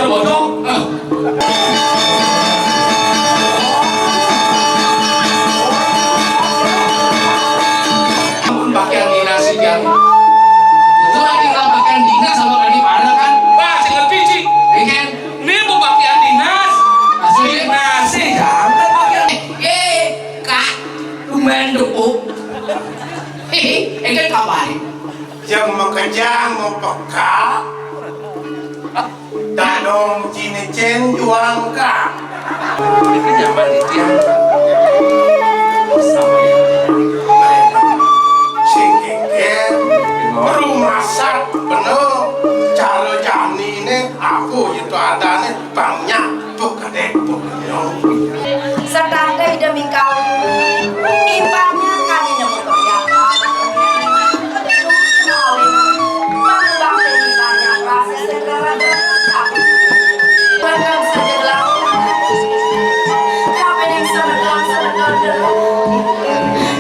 bodong. Pakaian dinas sih yang itu lagi lah pakaian dinas sama tadi mana kan? Wah, sing ngerti sih. Ikan Ini mau pakaian dinas. asli Nasi jangan pakaian. kak lumayan dukuk. Ikan kapan? Yang mengejar mempeka Danong cinecen juang ka Ini nyaman di tiang. Singkingin rumah sak penuh Calo jani ini aku itu ada nih banyak bukadek Sedang deh demi kau iparnya kan ini mau kerjakan bang ditanya proses segera berkata benar saja dilakukan apa yang sebenarnya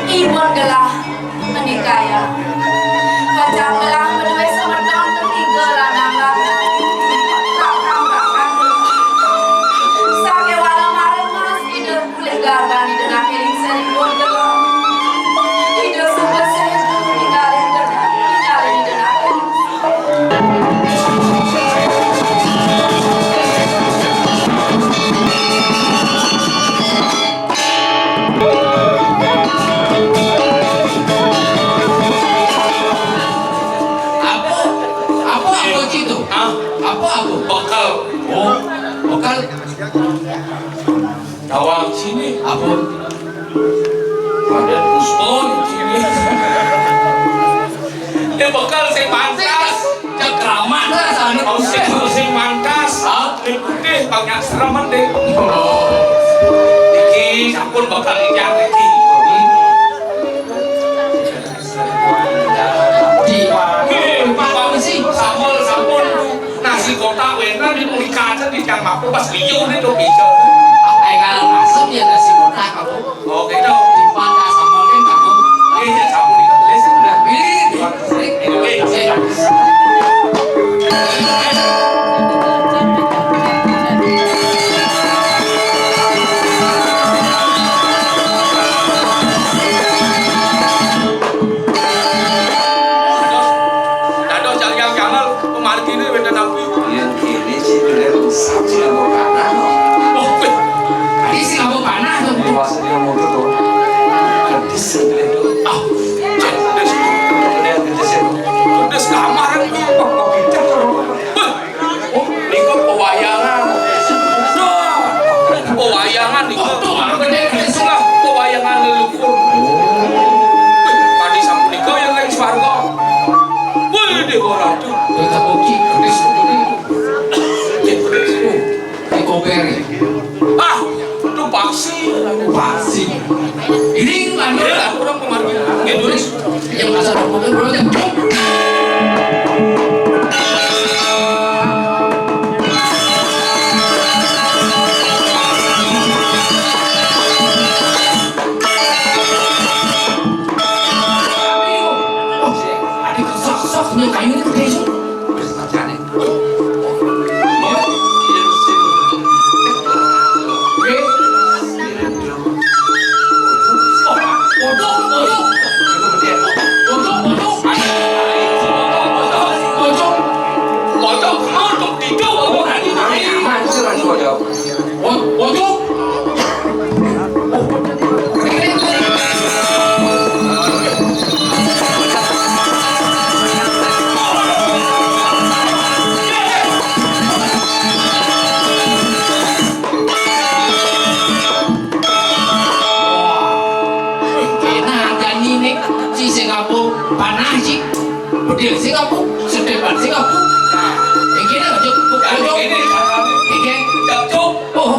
ibu gelah menikaya kacang gelah menuai sebenarnya tertiga lanang sakit walau marah mas hidup kulit garban di dengar kirim seri pun gelah hidup super saya tinggalin di dengar Apa itu? Apa? Bakal. Oh, lokal Tawang sini. apa? Ada puspon sini. Ini bakal sing mantas. Cekraman lah sana. Mau sing mantas. Ini putih banyak sereman deh. Oh, Iki sampun bakal ijak iki. Apa sih? Sampun nasi kotak wena di mulikacan di jam aku pas liu nih tuh bisa. Kalau masuk ya nasi kotak kamu. Oke gitu. Di mana sama kan kamu? Ini sampun dikeles. Udah pilih. Dados jangan pemargi ini beda nabi. Ini sih bener saksi yang mau kanan Oke. Tadi sih kamu panas tuh. Masa dia mau tuh kan disiplin tuh Ah, cendes. lihat di sini Cendes kamar itu. kok pintar tuh Oh, niku pewayangan. Nah, pewayangan niku. Itulah pewayangan leluhur. Tadi sampun niku yang lain swarga. Wih, dewa ratu. Kita bukti gede sebetulnya itu. Di Koberi. Ah, itu paksi. Pasti. Ini kan Ini lah orang pemargi. Indonesia. yang asal mobil bro yang sok kayu ini gede sih. Panah sih, bedil sih kamu, sedepan sih kamu. Yang kini nggak cukup, ini Cuk. oh.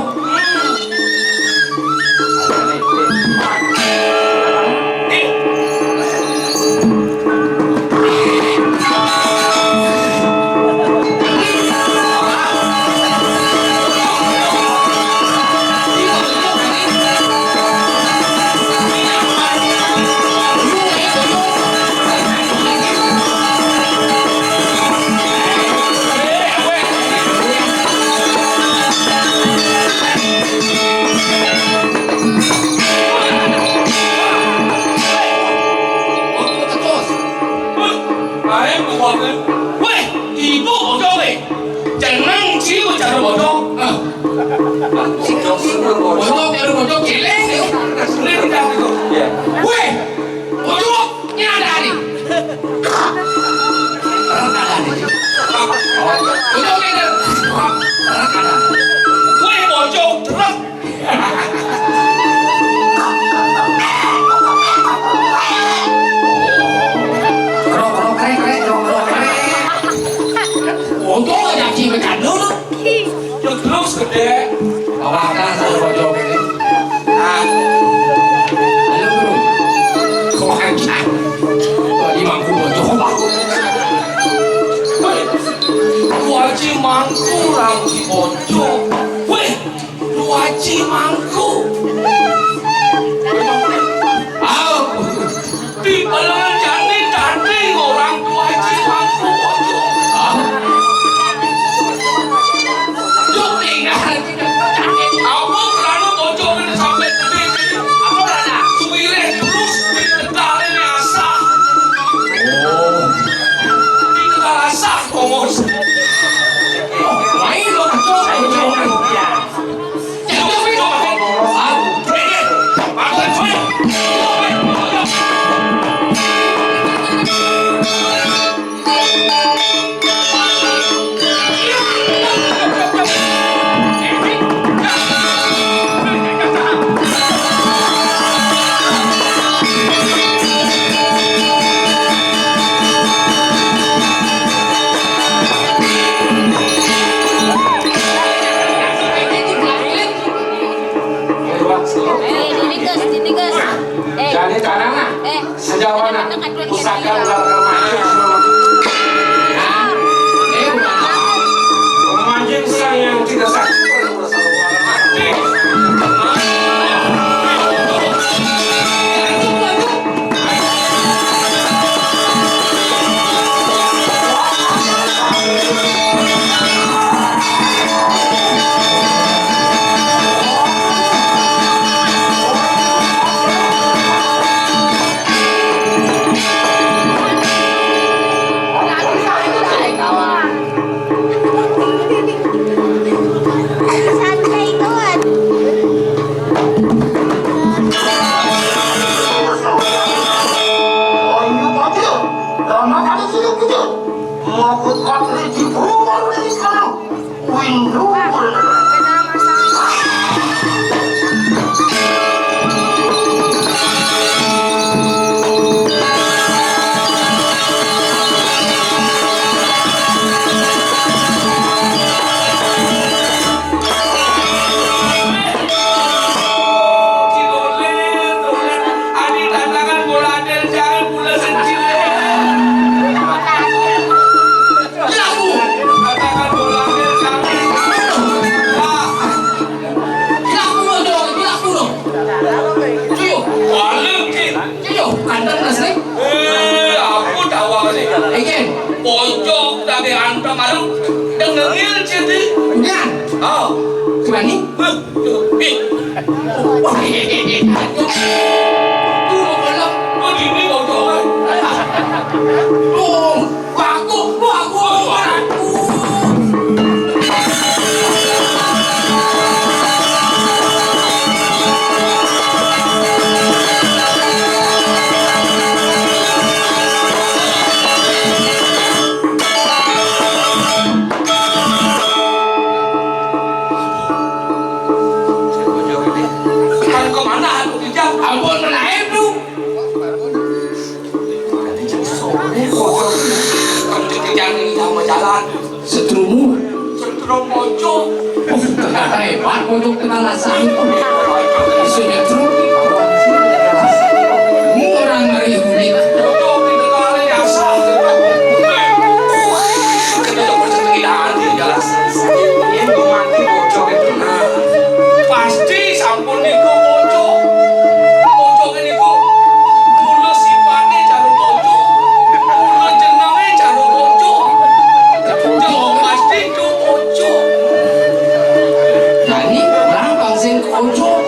kan. Weh, ibu bocor weh. Jeneng ciu cara bocor. Bocor baru bocor geleng nih. Sulit tidak itu. Weh, bocor ini ada nih. Ada nih. Bocor ini ada. Weh bocor terus. Bocor aja sih makan dulu. Yang terus gede. Awakan satu bocor ini. Halo bro. Kau angkat. Imamku bocor aku. Wajib mangku orang di bocor. Weh, wajib mangku. Di pelan jani tadi orang wajib mangku bocor. Apa kerana bocor ini sampai gede ini? Apa kerana? Suwire terus ditegalin asah. Ditegal asah kongos. Main lo bocor. Jadi tanah sejauh mana usahakan memancing sang yang tidak sakit. Pojok dari anda malu dengerin jadi. Udah. Oh, Gimana? Begini pojok. Aku. Abon menaik tu. Jangan sama jalan. Setrumu. Setrum pojok. Ternyata hebat untuk kenal rasa itu. Isunya truk. Ini orang ngeri huli. Pojok di negara yang sah. Kita coba kegilaan di jalan. Ini mati pojok itu. Pasti sampun niku pojok. Pojok ini ku. Mulu sifatnya jarum pojok. Mulu jenengnya jarum pojok. Jauh pasti ku pojok. Nah ini orang bangsin kocok.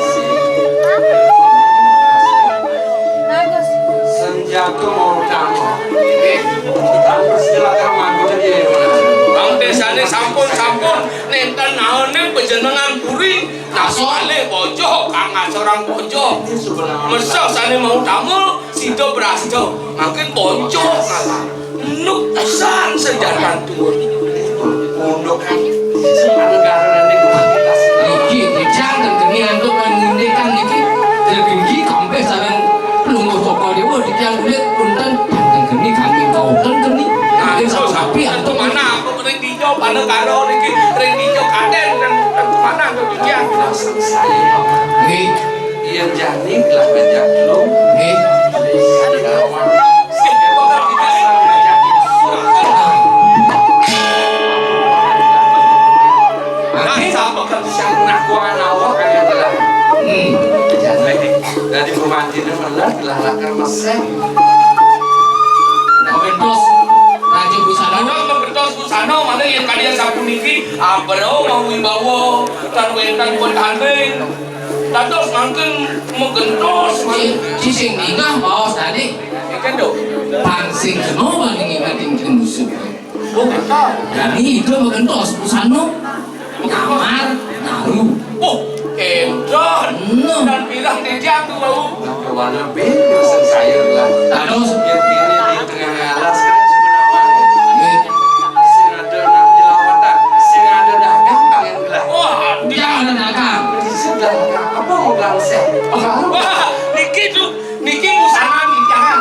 orang pojok. Ini sebenarnya. Mesok sana mau tamu, sido berasto, makin pojok ngalah. Nuk san sejalan tuh. Pondok kan. Negara nanti kita Iki dijang dan kini untuk mengindikan iki tertinggi sampai sarang lungo toko dewa dijang kulit punten dan kini kami kau dan kini Nah, itu sapi itu atau mana? Aku ring dijo, pada karo niki ring dijo kaden dan mana ke dia? saya. nih Iya jani lah ngajak lu. nih Dari pemandian malah dilarangkan mesem. Mentos Raja Busana Kalau membentos busana mana yang kalian sapu niki, abro mau wibawa, dan wentan buat handeng. Tados mungkin menggentos, si sing ningah bawas tadi ikan dok. pangsing kenapa ngingatin musuh Oh betul. jadi itu mengentos busana kamar naru Oh, kentron. Dan bilang dia tuh bau. Warna biru saya lah. tados Yang kiri di tengah alas kan sebenarnya. Sing ada nak jelawatan, sing ada dagang kalian bilang. Wah, dia. jangan ada dagang Di sebelah apa mau bilang saya? Wah, niki tuh, niki busana nih jangan.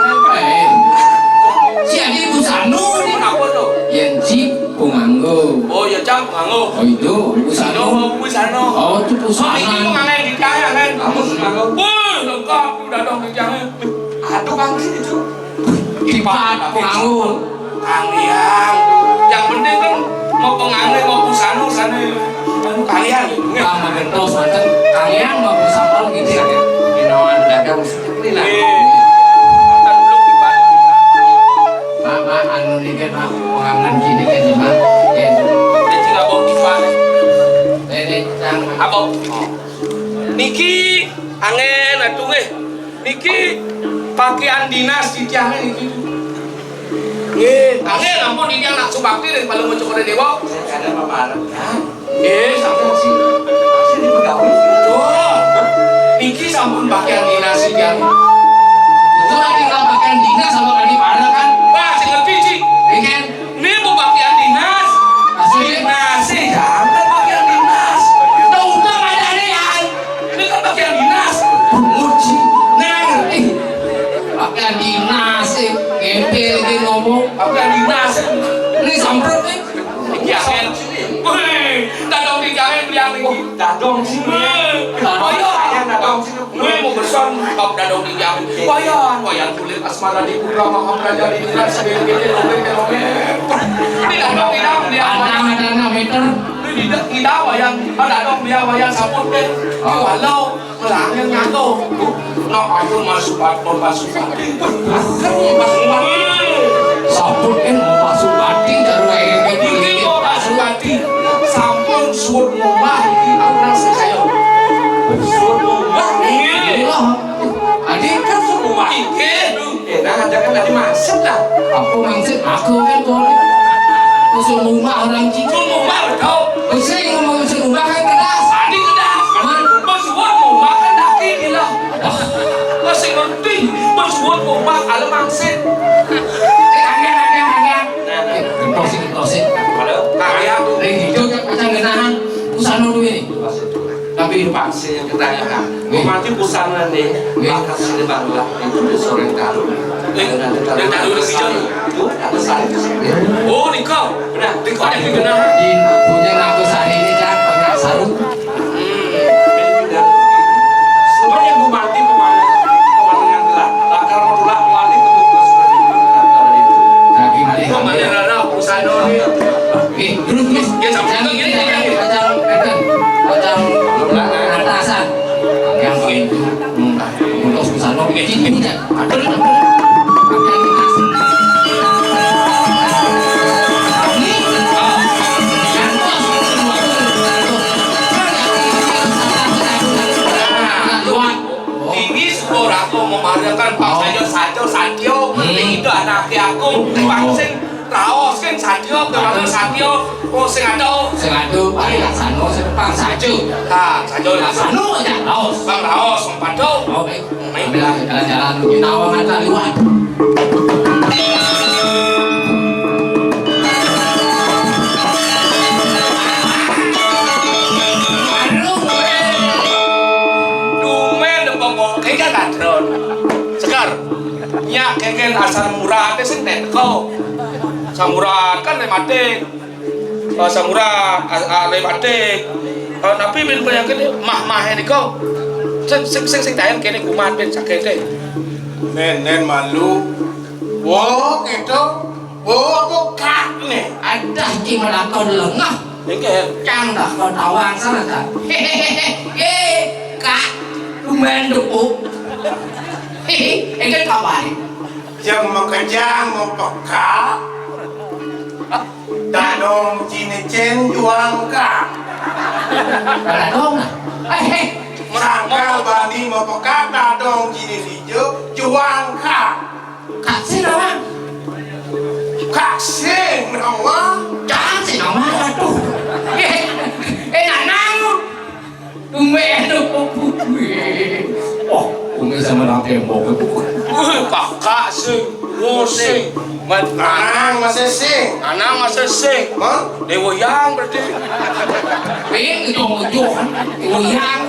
si adi busana nih Kenapa tuh? yang si punganggo Oh ya cang bango. oh itu busana Busana. oh itu Niki busana mengangen di jangan kan? Kamu semangat. Wah, lengkap udah dong di jangan. Aduh bangkit itu. Kipat punganggo Kalian, yang penting kan mau pengantin mau busana sana. Anu kalian gitu. bang mengentos mantan kalian mau bersama gitu ya Ginawan dagang seperti lah. Mantan belum dibalik. mama anu dikit mah pengangan gini kan ya mah ya Jadi nggak mau dibalik. ini yang Apa? Niki angen atuh Niki pakaian dinas di tiangnya niki. Angen ampun ini anak subakti dan paling mau coba dewa. Saya ada paparan. Sampun sih. Sini pegawai. Tuh. Niki sampun pakaian dinas di tiangnya. itu lagi nggak pakaian dinas sama kali mana kan Wah, saya ngerti sih. ikan Ini mau pakaian dinas. Dinas sih. Jangan pakaian dinas. tahu nggak ada yang Ini kan pakaian dinas. muci neng pakaian dinas ngempel lagi ngomong Pakaian dinas. ini samprot nih Niki angen. Wih, dadong di jangan bilang niki. Dadong sini. Wayan, dadong sini. Gue mau beson kau dadong di jam. Wayan kulit asmara di putra Mahapraja di negara sebagai ini dadong di dalam dia. ada meter Ini di dalam wayan, dadong dia wayan saput deh. Walau melangnya nyato. Nak ayo masuk patpon masuk pati. Masuk pati. sabut kan mau masuk hati dari Ini mau masuk pati. Sampun suut rumah ini aku nasi saya. Suut rumah ini. adik Kan semua. Ike. Nah ada kan tadi masak lah. aku maksud aku kan boleh usul rumah orang cici Suut rumah betul. saya ngomong usul rumah kan keras Adi kedas. Bersuat rumah kan daki gila. Masih ngerti. Bersuat rumah kalau mangsit. kentosin Padahal Karya tuh. ring hijau kan kacang genahan usaha dulu ini tapi vaksin yang kita mati busana nih maka sini barulah itu di sore taruh Dan taruh di hijau. itu ada salib Oh, Niko. benar Niko yang dikenal. Jin punya ngaku sehari ini jangan pakai sarung sebenarnya gue mati pemandangan gelap lakar merulah mati kemudian sudah dikatakan itu lagi mari Kembali rada perusahaan ini. terus Ya, sampai jangan begini, kita ya. kacang kacang atasan yang itu untuk busana Jin ini kan ada pakaian dinas ini yang kos Ini sekolah aku memadakan Pak Sajo Sajo Satyo. Itu anaknya aku. Vaksin raos kan sadio kemana sadio oh sing ado paling laksano sepang saja. sadio Laksano ya raos. bang raos empado Oke. Ambil jalan-jalan menuju Nawangan tak lewat. dumen dempong kaya kadron sekar nyak keken asal murah teh sing teko samurah kan lematik samurah lematik tapi min penyakit mah ini kau sing dayan kene kuman ben sakete Nen malu. Wo gitu. Wo aku kak nih. Ada ki melakon lengah. iki Cang dah kau tawang sana kan. Hehehe. Kak. Lumayan dukuk. Hehehe. Kan kawan. Yang mau kejang mau peka. Dadong cinecen juang kak. Ada dong lah. Hehehe. Sangkal bani mau peka dadong cine hijau juang kak. Kak si nama. Kak sing nama. Jangan si nama aduh. Nanang. Lumayan dukuk. Oh, umi sama orang tembok itu. kakak sing sing Nanang masih sing. anang masa sing Hah? dewoyang berarti Ini ujung-ujung. Uyang.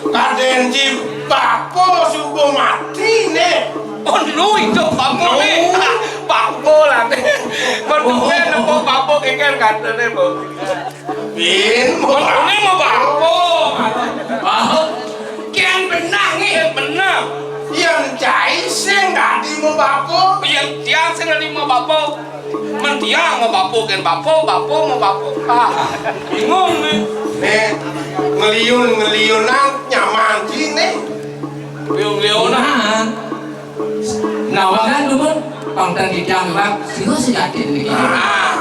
Kaden jim bapo suku mati nih. oh lu itu papo nih papo lah nih menduwe nopo papo keker katene po Bin mau ini mau papo Oh, kian benang nih. bener yang cai sing tadi mau bapo. yang tiang sing ngali mau papo mentiang mau papo kan papo mau papo bingung nih Nih ngeliunan nyaman gini. bingung leona Nawangan dulu pangtang di jambak sih sejati ini. Ah,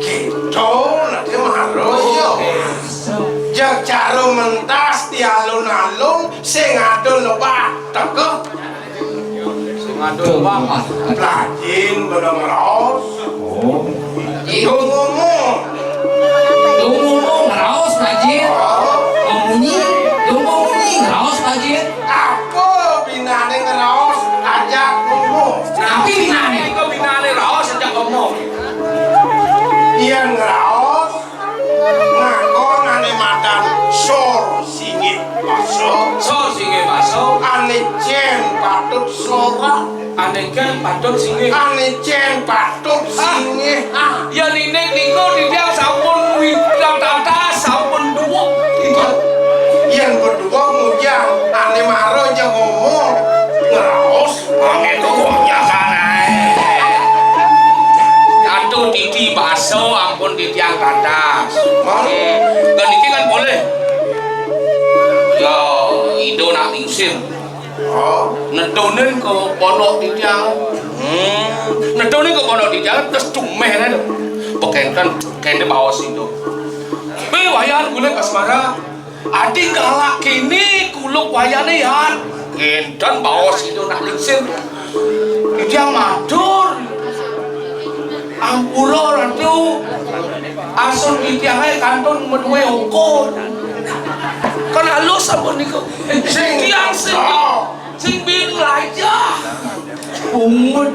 gitu nanti harus yo. Jak caro mentas di alun-alun sing adol lebah teko. sing aduh bang Plajin belum ros. Oh, itu Ngomong. ngomong raos bajir, ngomongnya, ngomongnya raos bajir. Apa binane ngeros ajak ngomong. Tapi di mana? ini kok binane raos sejak ngomong Iya ngeros. Ngakon ane madan sor singit masuk. so singe baso Ane jen patut sora. aneh kan patut singe Ane jen patut singe. ya ninek niko di dia sampun widang tata sampun dua Yang berdua mujang ane maro aja ngomong ngeros. angin tuh kuangnya kan aduh didi baso ampun di tiang kandas dan ini kan boleh ya ido nak ningsir Oh, nedonen ke pondok di tiang nedonen ke pondok di tiang terus cumeh kan pekenkan kende bawas itu tapi wayan kulit asmara adik galak kini kuluk wayane yan kendan bawas itu nak ningsir di tiang madur ampura ratu asun di tiangnya kantun menue ongkor kan halus apa niku sing tiang sing bin aja Umur,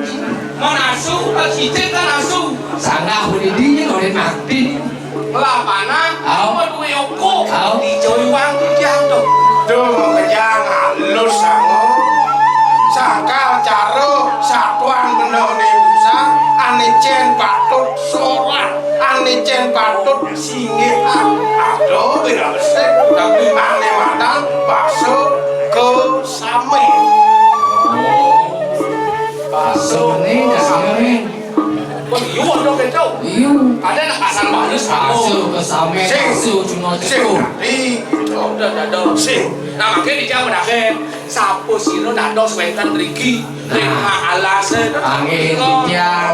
mau nasu kan cicit kan nasu sanggah boleh dingin oleh mati. kelapana Au. menue ongkor Au. di joiwang di tiang tuh tuh kejang halus sango. Sangkal caro satuan bener nih busa. Ane jen patut sora. Ane jen patut singe. Aduh, beda besar. Tapi ane madan bakso ke same. Baso nih, dasarnya nih. wah iya dong kecau Iya. ada nak asal bagus Baso kesame, baso cuma Sing cukup. tadi. udah dado Sing. nah makanya di tiang menaken sapu sino dado sewentan rigi ring alase Angin di tiang.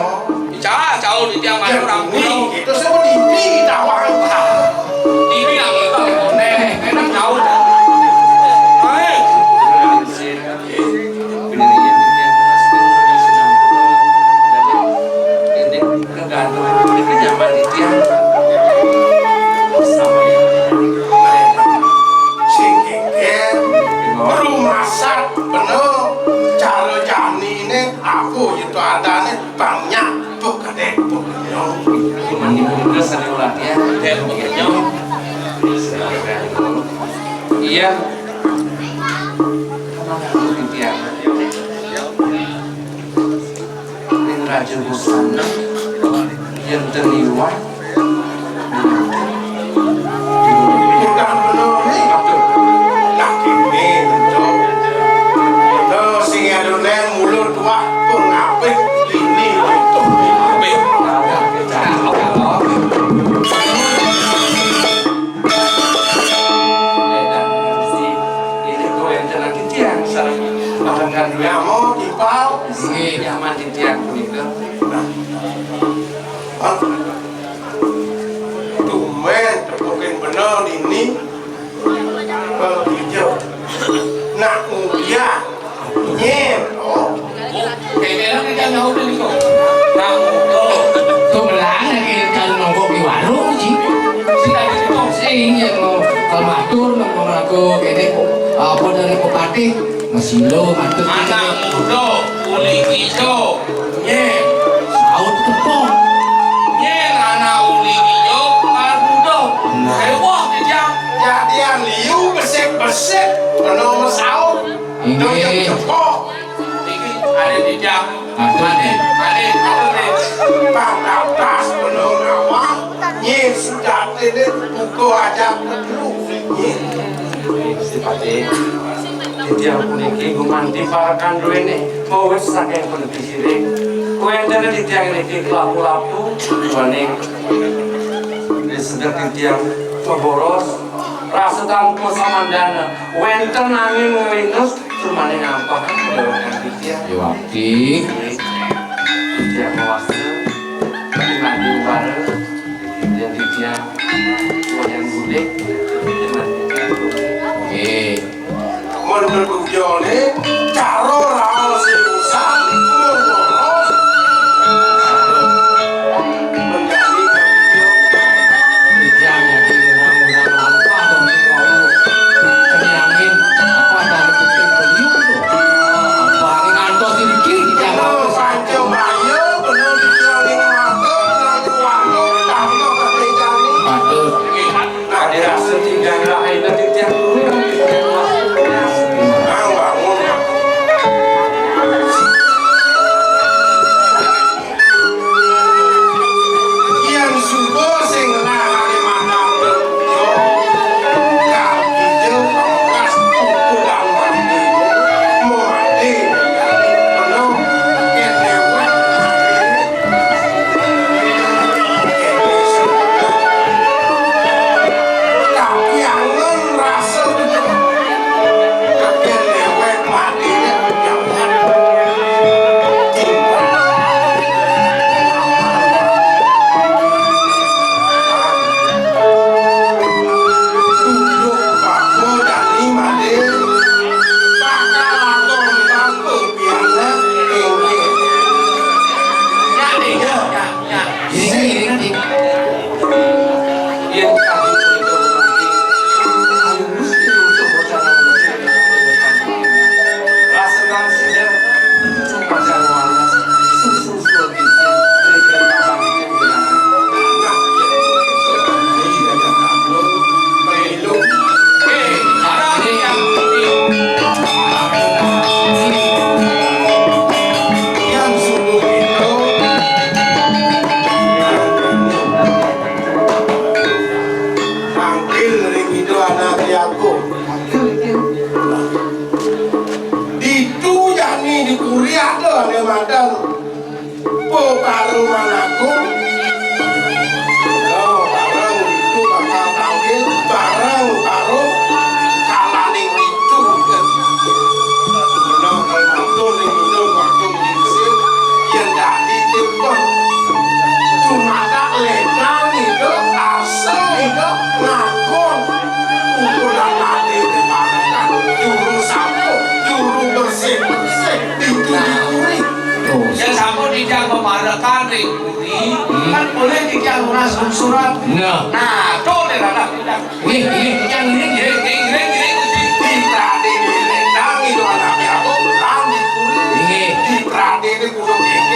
jauh di tiang mana orang pulau Itu semua di tawang. TV yang itu enak jauh itu adanya banyak bukadek bukadek. Mandi bunda sari ulat ya. Iya. Ini raja busana yang terliwat. Bukan benar nih. Nah ini betul. Betul sing adone mulut tua pengapik ini itu. Ya mau dipal, Nyaman di tiang itu. Tumen mungkin benar ini hijau. Nak mulia, nyer, oh, Kayaknya kita nggak udah nih kok. Kamu Tôi mà láng là cái chân nó có cái quả lỗ chứ. sila gitu kok. Iya mau kalau matur mau aku ini apa dari kopati masih lo matur Anak muda, uli hijau, nye, saut tepung. nye anak uli hijau, par muda, sewah di jam. jadi yang liu besek benar saut, itu yang cepok. Ini ada di jam. Ada. Ada. Pangkat tas belum awak, nyer sudah tidak buku aja dulu. Sipati dia puniki gumanti para kandro ini mau wis saking peneliti sirik kowe enten di tiang niki lapu-lapu waning di sedek tiang peboros rasa tanpa samandana wenten angin ngelingus cumane ngampah di tiang Yo waktu tiang mewasna mandi bareng dan di tiang wayang gulik Menurut Joni, caro rawal si Musan menurut menjadi kerjanya di undang-undang apa atau kenyangin apa dari putih beliau tuh apa ini ngantos sedikit di kalau Jakarta. panco bayu benar dijualin waktu lalu waktu tahu ketinggalan Patut. ada rasa tinggal lain di tiang bangun yang subuh sing nahari mandang berjo kau hijau pangkas pukulan mandi mandi penuh kelewat tapi angen rasa kelewat mandi jangan timbang Tunduk Paku dan lima deh bakal aton bantu biasa ini Ini nanti. yang tadi itu ayo mesti untuk bocana rasakan saja cuma jangan susu sedikit berikan abang yang benar yang subuh itu panggil ring itu anak aku itu yakni di kuliah tuh ada madang po baru manaku bareng itu bakal panggil bareng baru kalaning itu benar kalau ring itu waktu diusir yang dari telepon cuma tak legal itu asal itu ngakon ukuran mati kepakan juru sapu juru bersih itu dicuri Yang sampun dijang memadakan ini kan boleh dijang langsung surat. Nah, Nah, tuh deh anak dijang. ini yang ini Gini. Ditrade dilendang itu anaknya aku, dicuri Ini. ditrade ini kudu gigi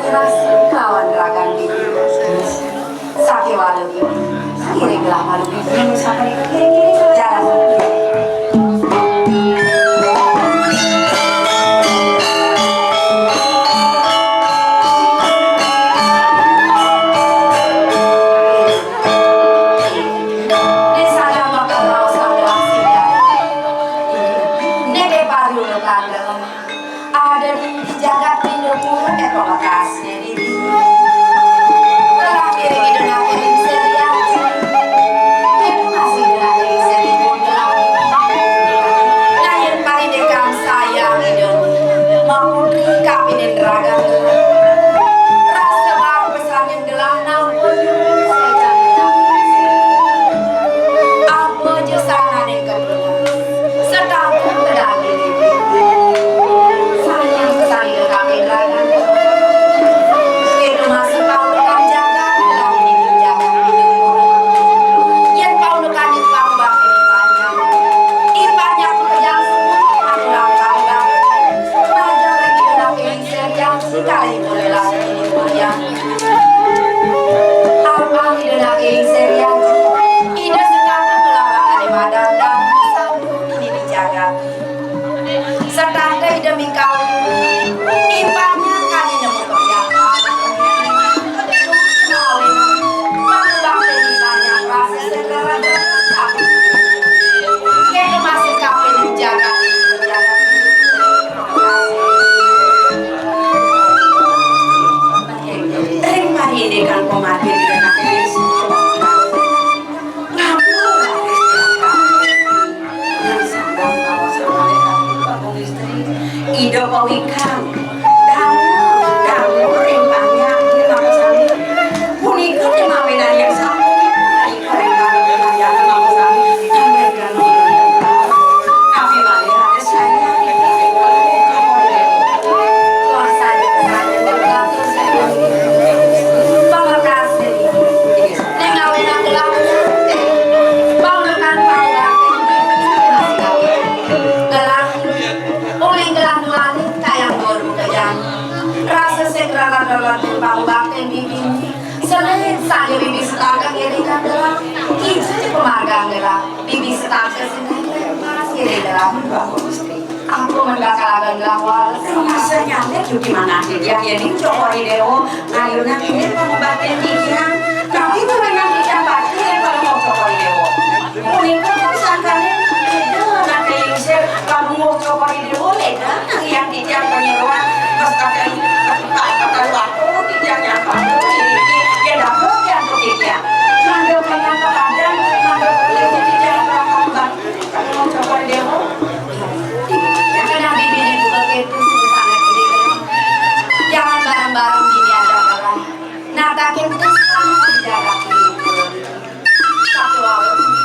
keras kawan ragan di sakit walau ini kiri belah malu ini sampai kiri jalan. Ada di jagat pindah pura lokasinya di terakhir itu nak serial itu masih terakhir serial nah yang paling dekat saya itu mau kapinin raga rasa baru pesannya gelang nampun saya jamin apa aja sana nih kebetulan sedang berada Setandai demi kau iparnya kan ini memperlihatkan bang ditanya rasa segala itu masih kau ini jaga terima ini kan pemati di tengah Ido pawikan dangu rempangnya kita misalnya punika yang mawinan yang sama yang maksami yang kami malah ada saya kuasa kasih nengawinan gelapnya baukan panggang gelang oleh gelang tayang baru kejang rasa segera dalam pambak yang bibi selain saya bibi setangga gede kan gelang itu pemargang gelang bibi setangga sendiri masih di dalam aku mendakalakan gelang walau rasanya itu gimana sih dia ini cowok ideo ngayunan ini pengobatin pikiran tapi itu memang tidak pasti kalau mau cowok ideo unik kan sangkanya itu nanti yang saya kamu mau cowok ideo leda yang tidak penyeruan pas kata waktu tidak nyapa ini dia dapat yang ketiga mandor pengen ke badan mandor pengen tidak melakukan kalau mau cowok ideo karena bibi juga gitu sebesarnya gede jangan bareng-bareng gini aja malah nah tak itu sama sejarah satu orang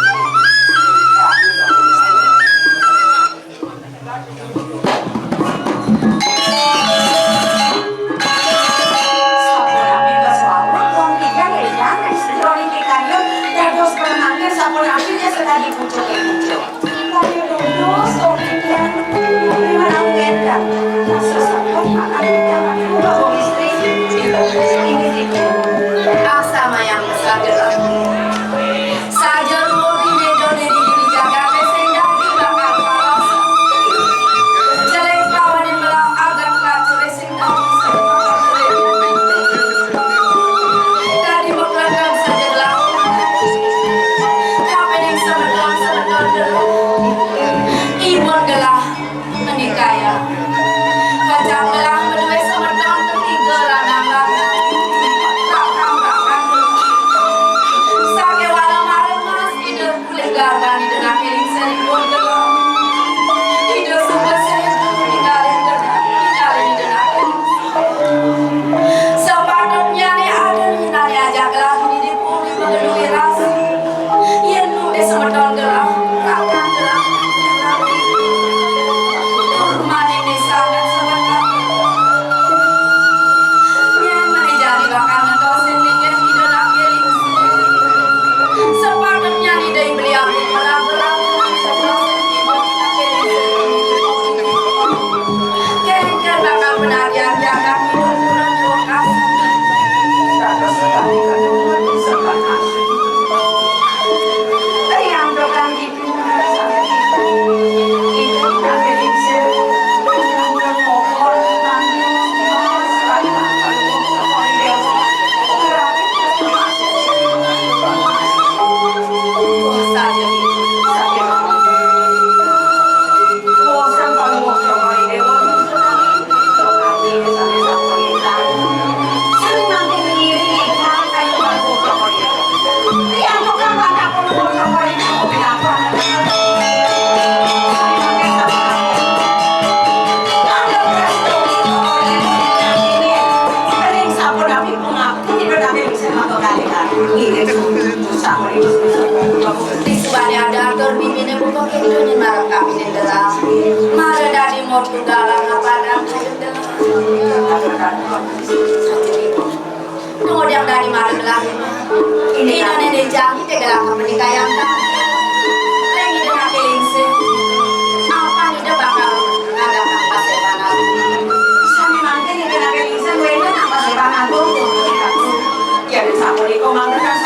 Ini susah Tisbane ada atur bibine buka kendo ni marang kami ni dalam mara dari mortu dalam apa dan kayu dalam tunggu yang dari mara dalam ini nenek jangan kita gerak kami kaya lagi dengan kelingse apa ni dah bakal ada apa sebangan sami mangke ni dengan kelingse gue nak apa sebangan tu ya di sapori kau mangke